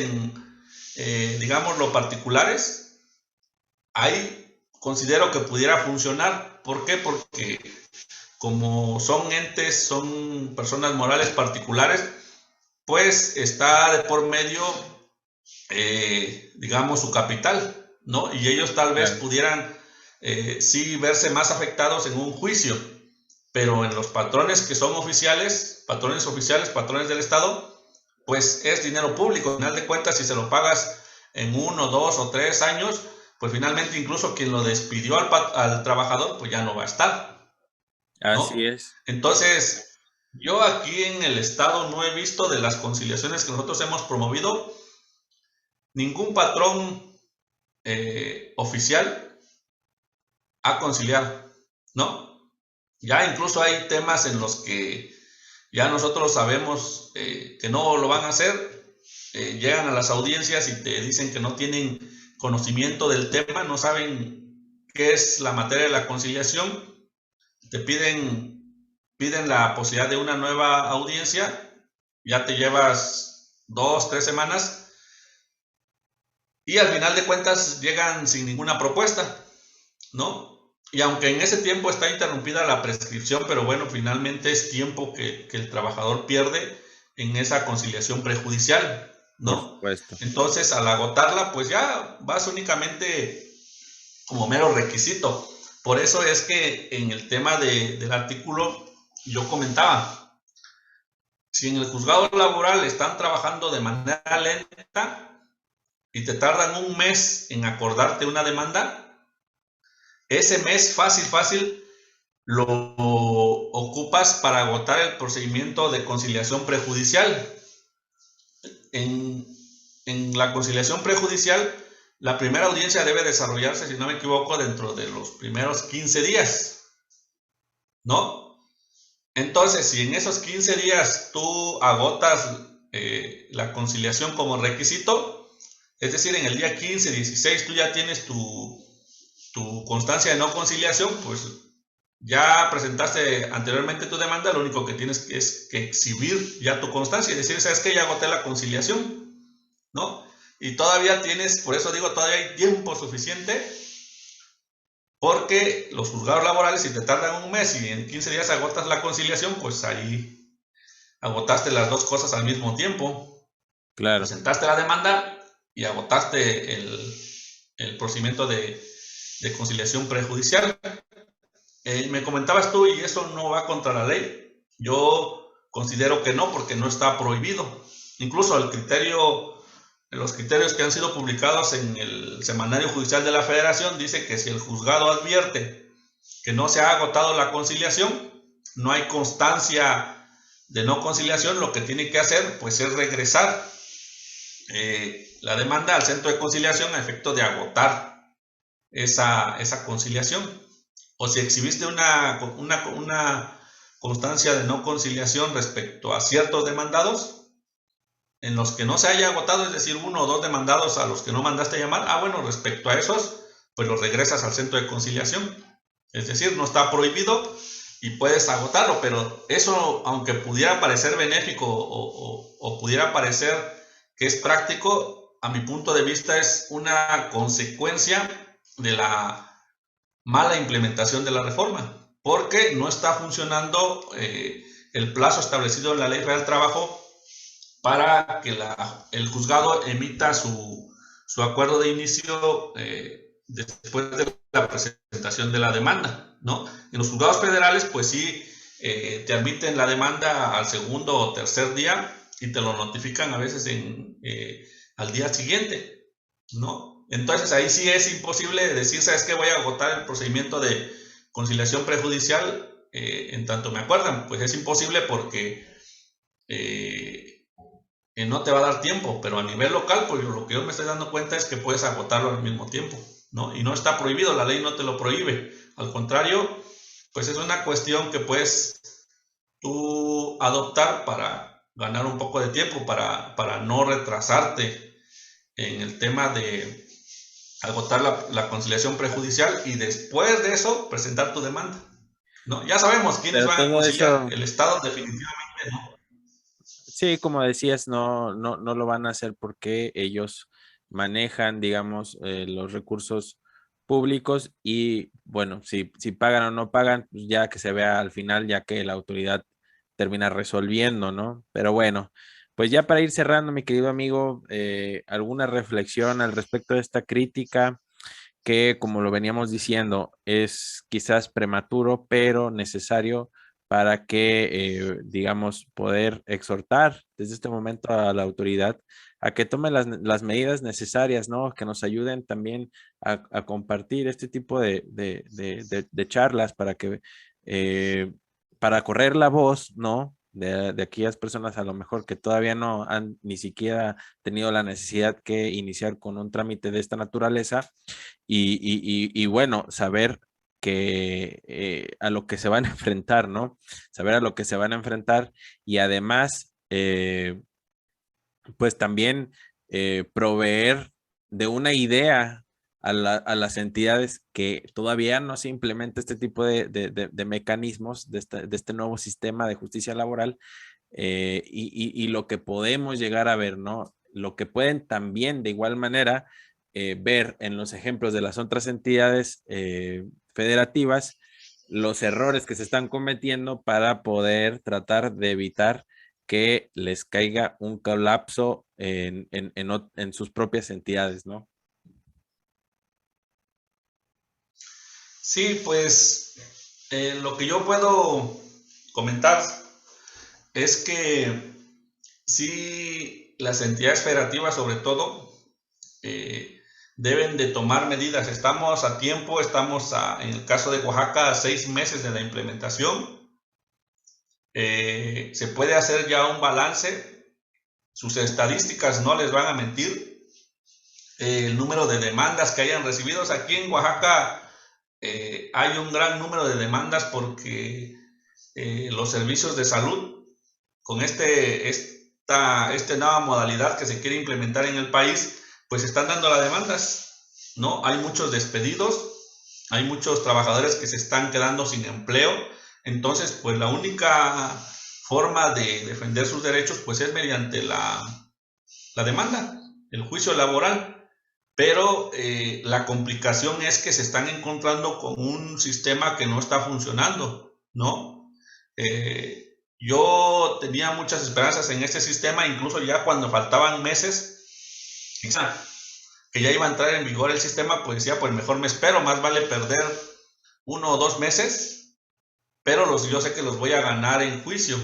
digamos, lo particulares, ahí considero que pudiera funcionar. ¿Por qué? Porque como son entes, son personas morales particulares, pues está de por medio, digamos, su capital, ¿no? Y ellos tal vez Claro. pudieran, sí, verse más afectados en un juicio, pero en los patrones que son oficiales, patrones del Estado, pues es dinero público. Al final de cuentas, si se lo pagas en 1, 2 o 3 años, pues finalmente incluso quien lo despidió al trabajador, pues ya no va a estar, Así ¿no? es. Entonces, yo aquí en el estado no he visto, de las conciliaciones que nosotros hemos promovido, ningún patrón oficial ha conciliado, ¿no? Ya incluso hay temas en los que ya nosotros sabemos que no lo van a hacer, llegan a las audiencias y te dicen que no tienen conocimiento del tema, no saben qué es la materia de la conciliación, te piden la posibilidad de una nueva audiencia, ya te llevas 2, 3 semanas y al final de cuentas llegan sin ninguna propuesta, ¿no? Y aunque en ese tiempo está interrumpida la prescripción, pero bueno, finalmente es tiempo que el trabajador pierde en esa conciliación prejudicial, Por ¿no? supuesto. Entonces, al agotarla, pues ya vas únicamente como mero requisito. Por eso es que en el tema del artículo yo comentaba, si en el juzgado laboral están trabajando de manera lenta y te tardan un mes en acordarte una demanda, ese mes fácil lo ocupas para agotar el procedimiento de conciliación prejudicial. En, en la conciliación prejudicial, la primera audiencia debe desarrollarse, si no me equivoco, dentro de los primeros 15 días, ¿no? Entonces, si en esos 15 días tú agotas la conciliación como requisito, es decir, en el día 15, 16 tú ya tienes tu constancia de no conciliación, pues ya presentaste anteriormente tu demanda, lo único que tienes es que exhibir ya tu constancia y decir, ¿sabes qué? Ya agoté la conciliación, ¿no? Y todavía tienes, por eso digo, todavía hay tiempo suficiente, porque los juzgados laborales, si te tardan un mes y en 15 días agotas la conciliación, pues ahí agotaste las dos cosas al mismo tiempo. Claro. Presentaste la demanda y agotaste el procedimiento de conciliación prejudicial. Me comentabas tú, y eso no va contra la ley. Yo considero que no, porque no está prohibido. Incluso los criterios que han sido publicados en el Semanario Judicial de la Federación dice que si el juzgado advierte que no se ha agotado la conciliación, no hay constancia de no conciliación, lo que tiene que hacer pues es regresar la demanda al centro de conciliación a efecto de agotar esa conciliación. O si exhibiste una constancia de no conciliación respecto a ciertos demandados en los que no se haya agotado, es decir, 1 o 2 demandados a los que no mandaste llamar, bueno, respecto a esos, pues los regresas al centro de conciliación. Es decir, no está prohibido y puedes agotarlo, pero eso, aunque pudiera parecer benéfico o pudiera parecer que es práctico, a mi punto de vista es una consecuencia de la mala implementación de la reforma, porque no está funcionando el plazo establecido en la Ley Federal del Trabajo para que el juzgado emita su acuerdo de inicio después de la presentación de la demanda, ¿no? En los juzgados federales, pues sí, te admiten la demanda al segundo o tercer día y te lo notifican a veces al día siguiente, ¿no? Entonces ahí sí es imposible decir, ¿sabes qué? Voy a agotar el procedimiento de conciliación prejudicial en tanto me acuerdan. Pues es imposible porque no te va a dar tiempo, pero a nivel local, pues lo que yo me estoy dando cuenta es que puedes agotarlo al mismo tiempo, ¿no? Y no está prohibido, la ley no te lo prohíbe. Al contrario, pues es una cuestión que puedes tú adoptar para ganar un poco de tiempo, para no retrasarte en el tema de agotar la conciliación prejudicial y después de eso presentar tu demanda, ¿no? Ya sabemos quiénes Pero van a todo conciliar, eso, el Estado definitivamente no. sí, como decías, no lo van a hacer porque ellos manejan, digamos, los recursos públicos y bueno, si pagan o no pagan, pues ya que se vea al final, ya que la autoridad termina resolviendo, ¿no? Pero bueno, pues ya para ir cerrando, mi querido amigo, ¿alguna reflexión al respecto de esta crítica que, como lo veníamos diciendo, es quizás prematuro, pero necesario para que, digamos, poder exhortar desde este momento a la autoridad a que tome las medidas necesarias, ¿no? Que nos ayuden también a compartir este tipo de charlas eh, para correr la voz, ¿no? De aquellas personas a lo mejor que todavía no han ni siquiera tenido la necesidad que iniciar con un trámite de esta naturaleza y bueno, saber que a lo que se van a enfrentar, ¿no? Saber a lo que se van a enfrentar y además, pues también proveer de una idea a las entidades que todavía no se implementa este tipo de mecanismos de este nuevo sistema de justicia laboral y lo que podemos llegar a ver, ¿no? Lo que pueden también de igual manera ver en los ejemplos de las otras entidades federativas los errores que se están cometiendo para poder tratar de evitar que les caiga un colapso en sus propias entidades, ¿no? Sí, pues lo que yo puedo comentar es que sí, las entidades federativas sobre todo eh, deben de tomar medidas. Estamos a tiempo, en el caso de Oaxaca, a 6 meses de la implementación. Se puede hacer ya un balance. Sus estadísticas no les van a mentir. El número de demandas que hayan recibido. Aquí en Oaxaca hay un gran número de demandas porque los servicios de salud, con esta nueva modalidad que se quiere implementar en el país, pues están dando las demandas, ¿no? Hay muchos despedidos, hay muchos trabajadores que se están quedando sin empleo, entonces pues la única forma de defender sus derechos pues es mediante la demanda, el juicio laboral, pero la complicación es que se están encontrando con un sistema que no está funcionando, ¿no? Yo tenía muchas esperanzas en este sistema, incluso ya cuando faltaban meses, que ya iba a entrar en vigor el sistema, pues decía, pues mejor me espero, más vale perder 1 o 2 meses, pero yo sé que los voy a ganar en juicio,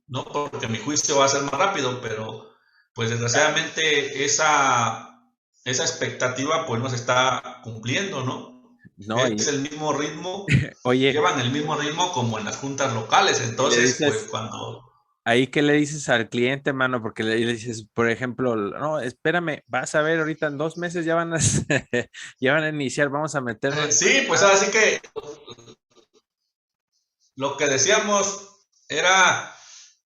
¿no? Porque mi juicio va a ser más rápido, pero pues desgraciadamente esa expectativa pues no se está cumpliendo, ¿no? No, Es el mismo ritmo, oye, llevan el mismo ritmo como en las juntas locales, y le entonces pues dices, cuando... ahí qué le dices al cliente, mano, porque le dices, por ejemplo, no, espérame, vas a ver ahorita en 2 meses ya van a, ya van a iniciar, vamos a meternos. Sí, pues así que lo que decíamos era,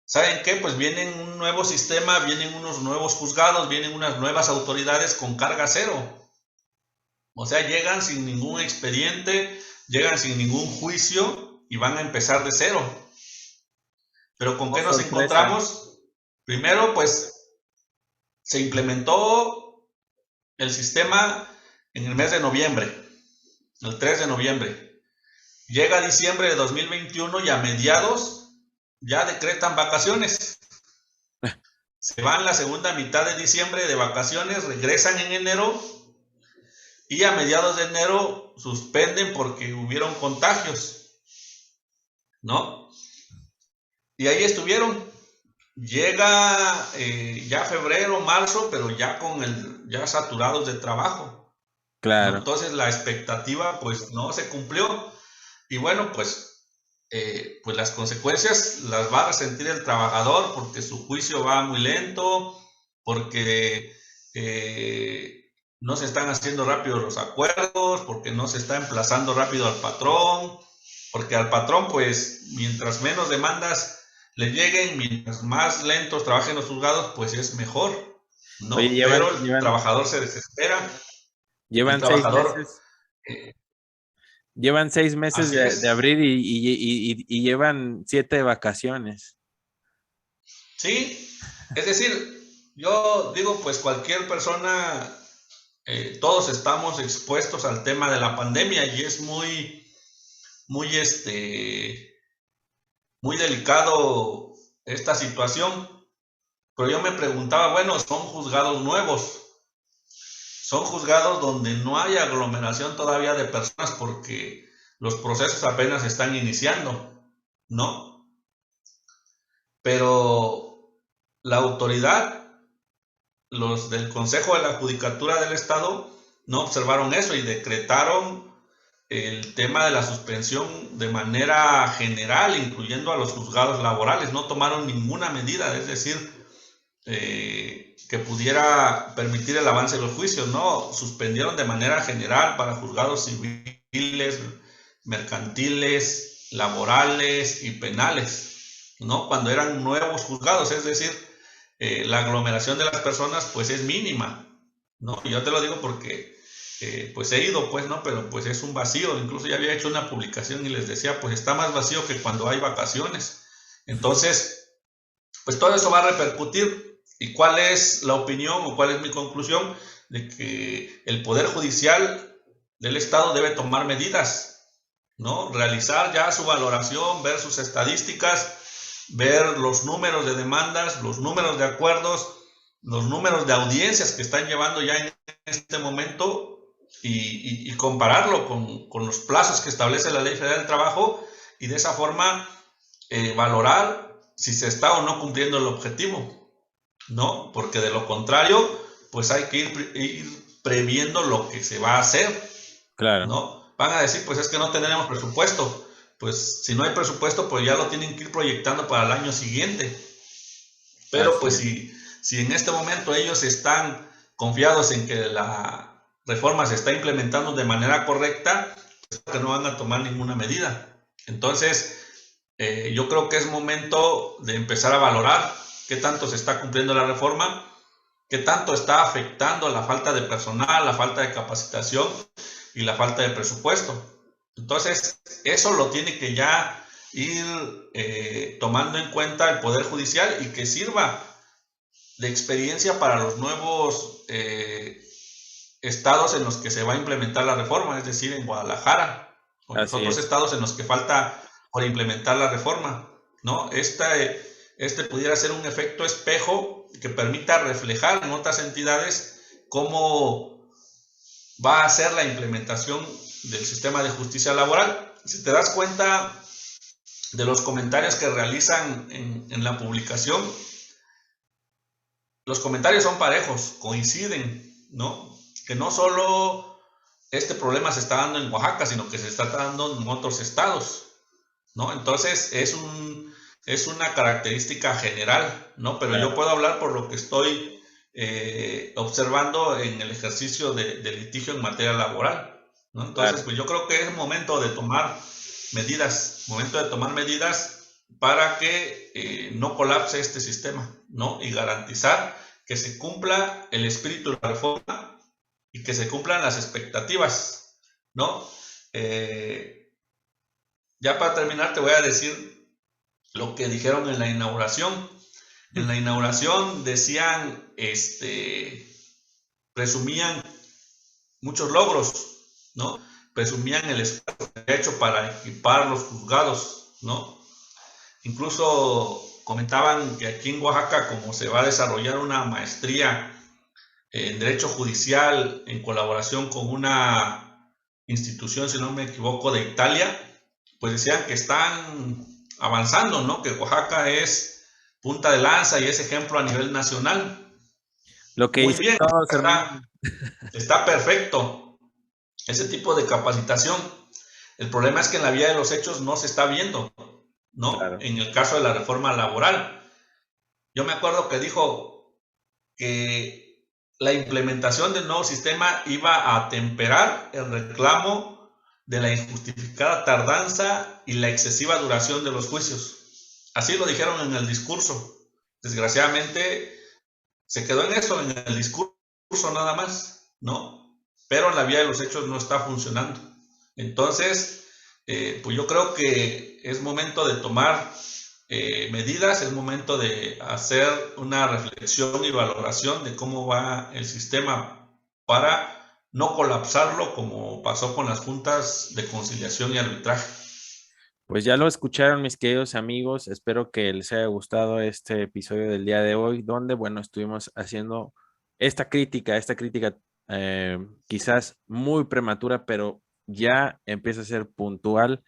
¿saben qué? Pues vienen un nuevo sistema, vienen unos nuevos juzgados, vienen unas nuevas autoridades con carga cero. O sea, llegan sin ningún expediente, llegan sin ningún juicio y van a empezar de cero. Pero ¿con Oh, qué nos sorpresa. encontramos? Primero, pues se implementó el sistema en el mes de noviembre, el 3 de noviembre. Llega diciembre de 2021 y a mediados ya decretan vacaciones. Se van la segunda mitad de diciembre de vacaciones, regresan en enero y a mediados de enero suspenden porque hubieron contagios, ¿no? Y ahí estuvieron. Llega ya febrero, marzo, pero ya saturados de trabajo, ¿no? Claro. Entonces la expectativa pues no se cumplió y bueno, pues las consecuencias las va a resentir el trabajador porque su juicio va muy lento, porque no se están haciendo rápido los acuerdos, porque no se está emplazando rápido al patrón, porque al patrón pues mientras menos demandas le lleguen, mientras más lentos trabajen los juzgados, pues es mejor, Oye, ¿no? Pero el trabajador se desespera, el llevan seis trabajador, meses, eh, llevan 6 meses así de es. abrir y llevan 7 de vacaciones. Sí, es decir, yo digo, pues cualquier persona, todos estamos expuestos al tema de la pandemia y es muy, muy delicado esta situación. Pero yo me preguntaba, bueno, son juzgados donde no hay aglomeración todavía de personas porque los procesos apenas están iniciando, ¿no? pero la autoridad, los del Consejo de la Judicatura del Estado, no observaron eso y decretaron el tema de la suspensión de manera general, incluyendo a los juzgados laborales. No tomaron ninguna medida, es decir, que pudiera permitir el avance de los juicios, no, suspendieron de manera general para juzgados civiles, mercantiles, laborales y penales, ¿no? Cuando eran nuevos juzgados, es decir, la aglomeración de las personas pues es mínima, ¿no? Y yo te lo digo porque pues he ido, pues, ¿no? Pero pues es un vacío, incluso ya había hecho una publicación y les decía, pues está más vacío que cuando hay vacaciones. Entonces, pues todo eso va a repercutir. ¿Y cuál es la opinión o cuál es mi conclusión? De que el Poder Judicial del Estado debe tomar medidas, ¿no? Realizar ya su valoración, ver sus estadísticas, ver los números de demandas, los números de acuerdos, los números de audiencias que están llevando ya en este momento y compararlo con los plazos que establece la Ley Federal del Trabajo y de esa forma valorar si se está o no cumpliendo el objetivo, ¿no? Porque de lo contrario, pues hay que ir previendo lo que se va a hacer, Claro. ¿no? Van a decir, pues es que no tenemos presupuesto. Pues si no hay presupuesto, pues ya lo tienen que ir proyectando para el año siguiente. Pero Así pues es. si en este momento ellos están confiados en que la reforma se está implementando de manera correcta, pues que no van a tomar ninguna medida. Entonces, yo creo que es momento de empezar a valorar qué tanto se está cumpliendo la reforma, qué tanto está afectando la falta de personal, la falta de capacitación y la falta de presupuesto. Entonces, eso lo tiene que ya ir tomando en cuenta el Poder Judicial y que sirva de experiencia para los nuevos estados en los que se va a implementar la reforma, es decir, en Guadalajara o en los Así otros es. estados en los que falta por implementar la reforma, ¿no? Este pudiera ser un efecto espejo que permita reflejar en otras entidades cómo va a ser la implementación del sistema de justicia laboral. Si te das cuenta de los comentarios que realizan en la publicación, los comentarios son parejos, coinciden, ¿no? Que no solo este problema se está dando en Oaxaca, sino que se está dando en otros estados, ¿no? Entonces es una característica general, ¿no? Pero yo Claro. puedo hablar por lo que estoy observando en el ejercicio de litigio en materia laboral, ¿no? Entonces, Claro. pues yo creo que es momento de tomar medidas para que no colapse este sistema, ¿no? Y garantizar que se cumpla el espíritu de la reforma y que se cumplan las expectativas, ¿no? Ya para terminar te voy a decir lo que dijeron en la inauguración. En la inauguración decían, presumían muchos logros, ¿no? Presumían el esfuerzo que ha hecho para equipar los juzgados, ¿no? Incluso comentaban que aquí en Oaxaca, como se va a desarrollar una maestría en Derecho Judicial en colaboración con una institución, si no me equivoco, de Italia, pues decían que están avanzando, ¿no? Que Oaxaca es punta de lanza y es ejemplo a nivel nacional. Lo que Muy dicen bien, todos, hermano. está perfecto ese tipo de capacitación. El problema es que en la vía de los hechos no se está viendo, ¿no? Claro. En el caso de la reforma laboral. Yo me acuerdo que dijo que la implementación del nuevo sistema iba a atemperar el reclamo de la injustificada tardanza y la excesiva duración de los juicios. Así lo dijeron en el discurso. Desgraciadamente se quedó en eso, en el discurso nada más, ¿no? Pero en la vía de los hechos no está funcionando. Entonces, pues yo creo que es momento de tomar medidas, es momento de hacer una reflexión y valoración de cómo va el sistema para no colapsarlo como pasó con las juntas de conciliación y arbitraje. Pues ya lo escucharon, mis queridos amigos. Espero que les haya gustado este episodio del día de hoy, donde, bueno, estuvimos haciendo esta crítica quizás muy prematura, pero ya empieza a ser puntual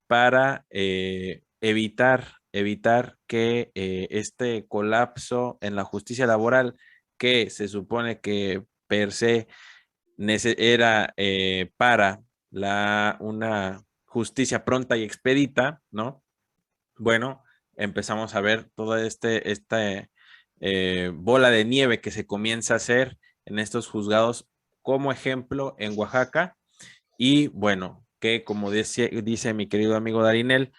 para evitar evitar que este colapso en la justicia laboral, que se supone que per se era para una justicia pronta y expedita, ¿no? Bueno, empezamos a ver toda esta bola de nieve que se comienza a hacer en estos juzgados como ejemplo en Oaxaca y bueno, que como dice mi querido amigo Darinel,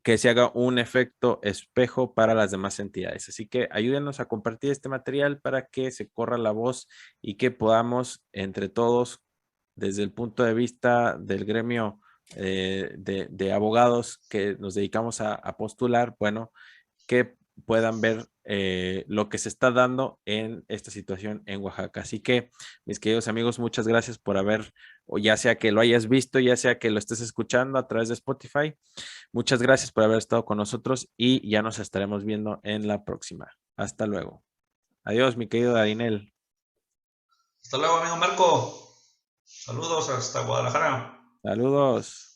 que se haga un efecto espejo para las demás entidades. Así que ayúdenos a compartir este material para que se corra la voz y que podamos entre todos, desde el punto de vista del gremio de abogados que nos dedicamos a postular, bueno, que puedan ver lo que se está dando en esta situación en Oaxaca. Así que, mis queridos amigos, muchas gracias por haber, o ya sea que lo hayas visto, ya sea que lo estés escuchando a través de Spotify. Muchas gracias por haber estado con nosotros y ya nos estaremos viendo en la próxima. Hasta luego. Adiós, mi querido Darinel. Hasta luego, amigo Marco. Saludos hasta Guadalajara. Saludos.